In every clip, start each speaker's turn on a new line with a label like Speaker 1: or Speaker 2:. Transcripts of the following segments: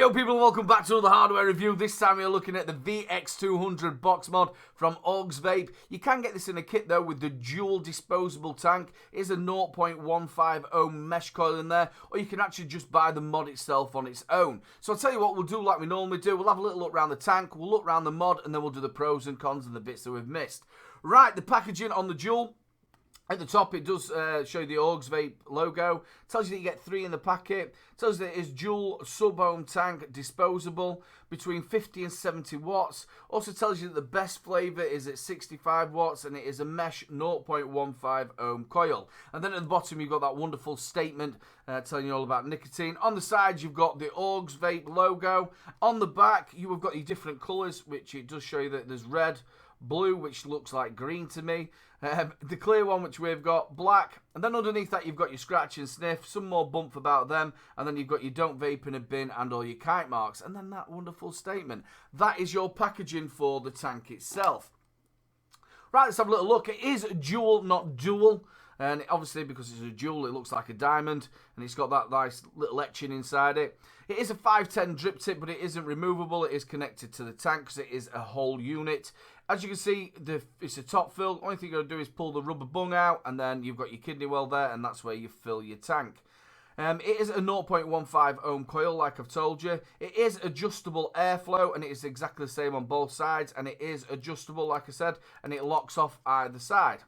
Speaker 1: Yo people, and welcome back to another hardware review. This time we are looking at the vx200 box mod from Augvape. You can get this in a kit though with the dual disposable tank. It is a 0.15 ohm mesh coil in there, or you can actually just buy the mod itself on its own. So I'll tell you what we'll do like we normally do. We'll have a little look around the tank, we'll look around the mod, and then we'll do the pros and cons and the bits that we've missed. Right, the packaging on the dual. At the top, it does show you the Augvape logo. Tells you that you get 3 in the packet. Tells you that it is dual sub-ohm tank disposable between 50 and 70 watts. Also tells you that the best flavour is at 65 watts and it is a mesh 0.15 ohm coil. And then at the bottom, you've got that wonderful statement telling you all about nicotine. On the side, you've got the Augvape logo. On the back, you have got your different colours, which it does show you that there's red, blue, which looks like green to me, the clear one, which we've got black, and then underneath that you've got your scratch and sniff, some more bump about them, and then you've got your don't vape in a bin and all your kite marks, and then that wonderful statement. That is your packaging for the tank itself. Right, let's have a little look. It is dual, not dual. And obviously, because it's a dual, it looks like a diamond, and it's got that nice little etching inside it. It is a 510 drip tip, but it isn't removable. It is connected to the tank because it is a whole unit. As you can see, it's a top fill. Only thing you're going to do is pull the rubber bung out, and then you've got your kidney well there, and that's where you fill your tank. It is a 0.15 ohm coil, like I've told you. It is adjustable airflow, and it is exactly the same on both sides, and it is adjustable, like I said, and it locks off either side.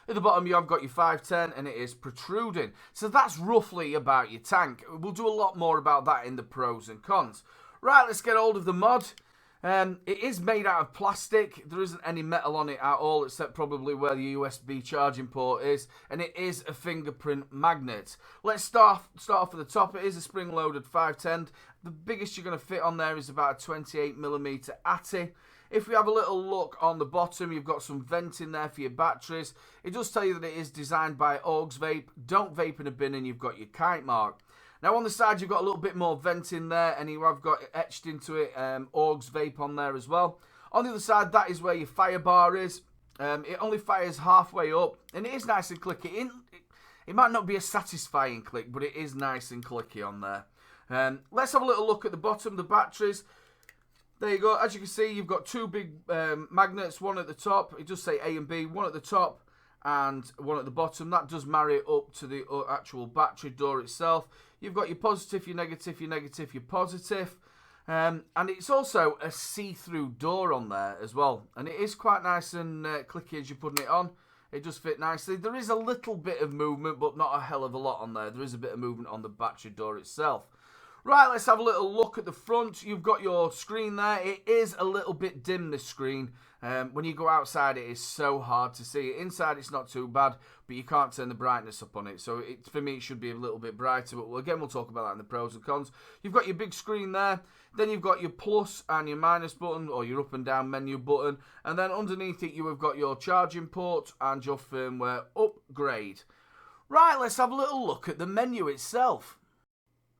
Speaker 1: At the bottom, you have got your 510, and it is protruding. So that's roughly about your tank. We'll do a lot more about that in the pros and cons. Right, let's get hold of the mod. It is made out of plastic. There isn't any metal on it at all, except probably where the USB charging port is. And it is a fingerprint magnet. Let's start off at the top. It is a spring-loaded 510. The biggest you're going to fit on there is about a 28mm ATI. If we have a little look on the bottom, you've got some vent in there for your batteries. It does tell you that it is designed by Augvape. Don't vape in a bin, and you've got your kite mark. Now on the side, you've got a little bit more vent in there, and you have got etched into it Augvape on there as well. On the other side, that is where your fire bar is. It only fires halfway up, and it is nice and clicky. It might not be a satisfying click, but it is nice and clicky on there. Let's have a little look at the bottom, the batteries. There you go. As you can see, you've got 2 big magnets, one at the top. It does say A and B, one at the top and one at the bottom. That does marry it up to the actual battery door itself. You've got your positive, your negative, your positive. And it's also a see-through door on there as well. And it is quite nice and clicky as you're putting it on. It does fit nicely. There is a little bit of movement, but not a hell of a lot on there. There is a bit of movement on the battery door itself. Right, let's have a little look at the front. You've got your screen there. It is a little bit dim, this screen. When you go outside, it is so hard to see. Inside, it's not too bad, but you can't turn the brightness up on it. So for me, it should be a little bit brighter. But again, we'll talk about that in the pros and cons. You've got your big screen there. Then you've got your plus and your minus button, or your up and down menu button. And then underneath it, you have got your charging port and your firmware upgrade. Right, let's have a little look at the menu itself.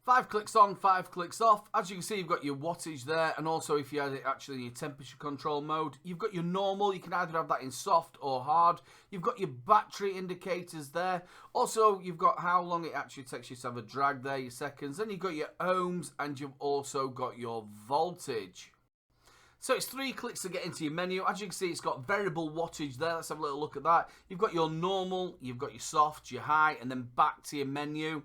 Speaker 1: 5 clicks on, 5 clicks off. As you can see, you've got your wattage there, and also if you had it actually in your temperature control mode, you've got your normal. You can either have that in soft or hard. You've got your battery indicators there. Also, you've got how long it actually takes you to have a drag there, your seconds. Then you've got your ohms, and you've also got your voltage. So it's 3 clicks to get into your menu. As you can see, it's got variable wattage there. Let's have a little look at that. You've got your normal, you've got your soft, your high, and then back to your menu.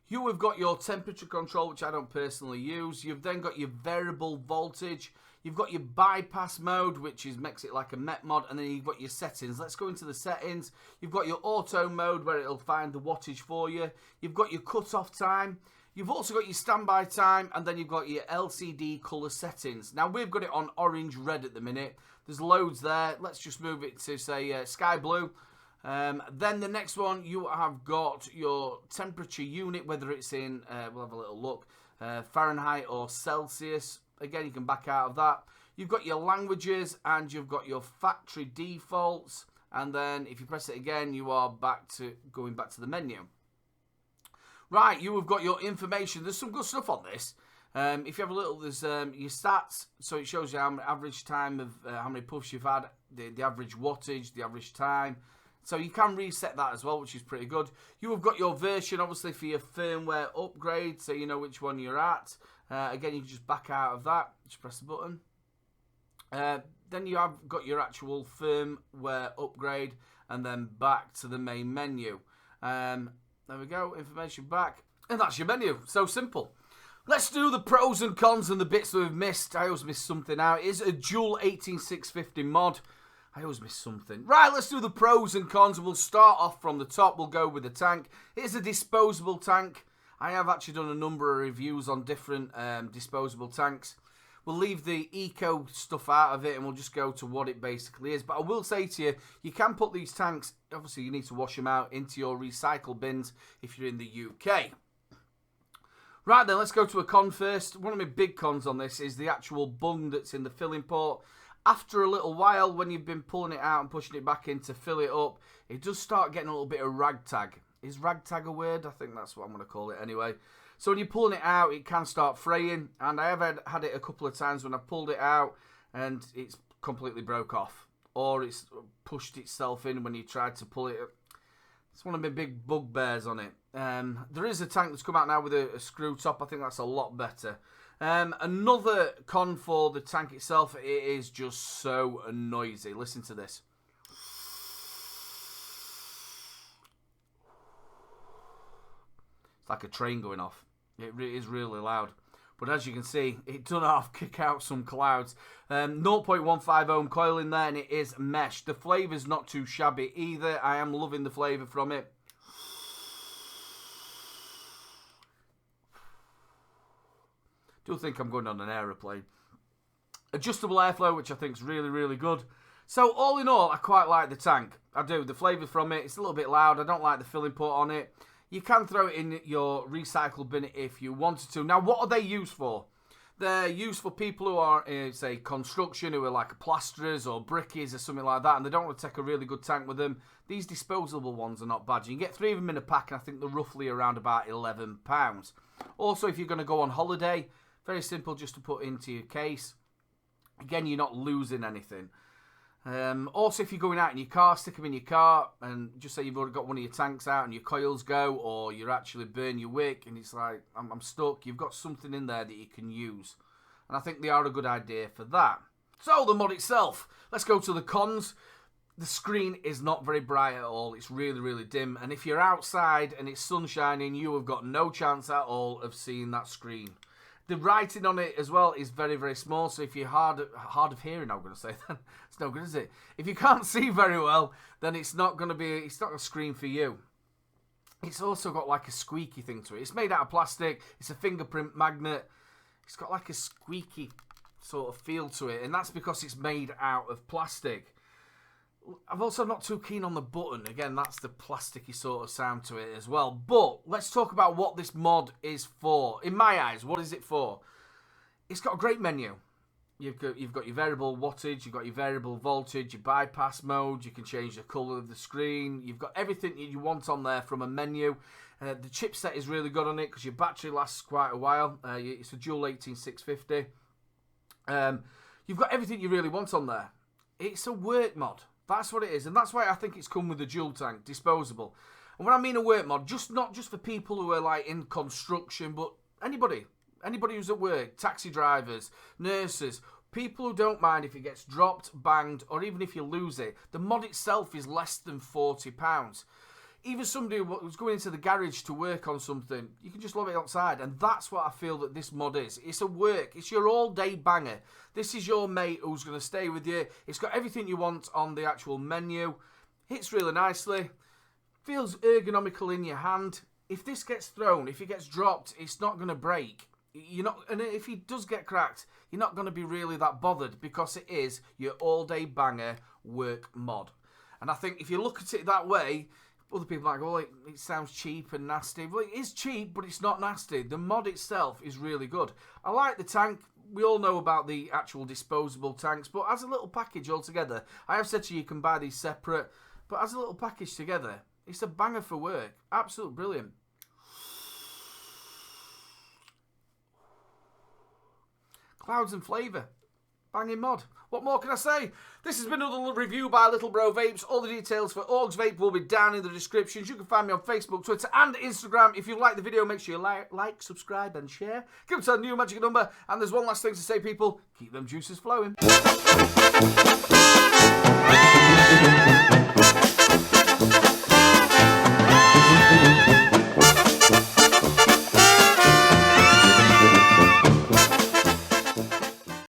Speaker 1: You have got your temperature control, which I don't personally use. You've then got your variable voltage. You've got your bypass mode, which makes it like a Met mod, and then you've got your settings. Let's go into the settings. You've got your auto mode, where it'll find the wattage for you. You've got your cut-off time. You've also got your standby time, and then you've got your LCD colour settings. Now, we've got it on orange-red at the minute. There's loads there. Let's just move it to, say, sky blue. Then the next one, you have got your temperature unit, whether it's in, we'll have a little look, Fahrenheit or Celsius. Again, you can back out of that. You've got your languages, and you've got your factory defaults. And then if you press it again, you are going back to the menu. Right, you have got your information. There's some good stuff on this. If you have a little, there's your stats, so it shows you how average time of how many puffs you've had, the average wattage, the average time, So you can reset that as well, which is pretty good. You have got your version, obviously, for your firmware upgrade, so you know which one you're at. Again, you can just back out of that. Just press the button. Then you have got your actual firmware upgrade, and then back to the main menu. There we go, information back. And that's your menu. So simple. Let's do the pros and cons and the bits that we've missed. I always miss something out. It is a dual 18650 mod. I always miss something. Right, let's do the pros and cons. We'll start off from the top. We'll go with the tank. It's a disposable tank. I have actually done a number of reviews on different disposable tanks. We'll leave the eco stuff out of it and we'll just go to what it basically is. But I will say to you, you can put these tanks, obviously you need to wash them out, into your recycle bins if you're in the UK. Right then, let's go to a con first. One of my big cons on this is the actual bung that's in the filling port. After a little while, when you've been pulling it out and pushing it back in to fill it up, it does start getting a little bit of ragtag. Is ragtag a word? I think that's what I'm going to call it anyway. So when you're pulling it out, it can start fraying. And I have had it a couple of times when I pulled it out and it's completely broke off. Or it's pushed itself in when you tried to pull it. It's one of my big bugbears on it. There is a tank that's come out now with a screw top. I think that's a lot better. Another con for the tank itself, it is just so noisy. Listen to this. It's like a train going off. It is really loud. But as you can see, it does half kick out some clouds. 0.15 ohm coil in there, and it is mesh. The flavour's not too shabby either. I am loving the flavour from it. Do think I'm going on an aeroplane. Adjustable airflow, which I think is really, really good. So all in all, I quite like the tank. I do. The flavour from it, it's a little bit loud. I don't like the filling port on it. You can throw it in your recycle bin if you wanted to. Now, what are they used for? They're used for people who are, say, construction, who are like plasterers or brickies or something like that, and they don't want to take a really good tank with them. These disposable ones are not bad. You can get 3 of them in a pack, and I think they're roughly around about £11. Also, if you're going to go on holiday, very simple just to put into your case. Again, you're not losing anything. Also, if you're going out in your car, stick them in your car and just say you've already got one of your tanks out and your coils go, or you're actually burn your wick and it's like, I'm stuck. You've got something in there that you can use. And I think they are a good idea for that. So, the mod itself. Let's go to the cons. The screen is not very bright at all. It's really, really dim. And if you're outside and it's sun shining, you have got no chance at all of seeing that screen. The writing on it as well is very, very small. So if you're hard of hearing, I'm going to say, then it's no good, is it? If you can't see very well, then it's not going to be. It's not a screen for you. It's also got like a squeaky thing to it. It's made out of plastic. It's a fingerprint magnet. It's got like a squeaky sort of feel to it, and that's because it's made out of plastic. I'm also not too keen on the button. Again, that's the plasticky sort of sound to it as well. But let's talk about what this mod is for. In my eyes, what is it for? It's got a great menu. You've got your variable wattage, you've got your variable voltage, your bypass mode, you can change the colour of the screen. You've got everything you want on there from a menu. The chipset is really good on it because your battery lasts quite a while. It's a dual 18650. You've got everything you really want on there. It's a work mod. That's what it is, and that's why I think it's come with a dual tank, disposable. And when I mean a work mod, not just for people who are like in construction, but anybody who's at work, taxi drivers, nurses, people who don't mind if it gets dropped, banged, or even if you lose it. The mod itself is less than £40. Even somebody who's going into the garage to work on something, you can just love it outside. And that's what I feel that this mod is. It's a work. It's your all-day banger. This is your mate who's going to stay with you. It's got everything you want on the actual menu. Hits really nicely. Feels ergonomical in your hand. If this gets thrown, if it gets dropped, it's not going to break. And if it does get cracked, you're not going to be really that bothered because it is your all-day banger work mod. And I think if you look at it that way, other people are like, oh, it sounds cheap and nasty. Well, it is cheap, but it's not nasty. The mod itself is really good. I like the tank. We all know about the actual disposable tanks, but as a little package altogether, I have said to you can buy these separate, but as a little package together, it's a banger for work. Absolutely brilliant. Clouds and flavour. banging mod. What more can I say? This has been another review by Little Bro Vapes. All the details for Augvape will be down in the descriptions. You can find me on Facebook, Twitter and Instagram. If you like the video, make sure you like, subscribe and share. Give us a new magic number. And there's one last thing to say, people. Keep them juices flowing.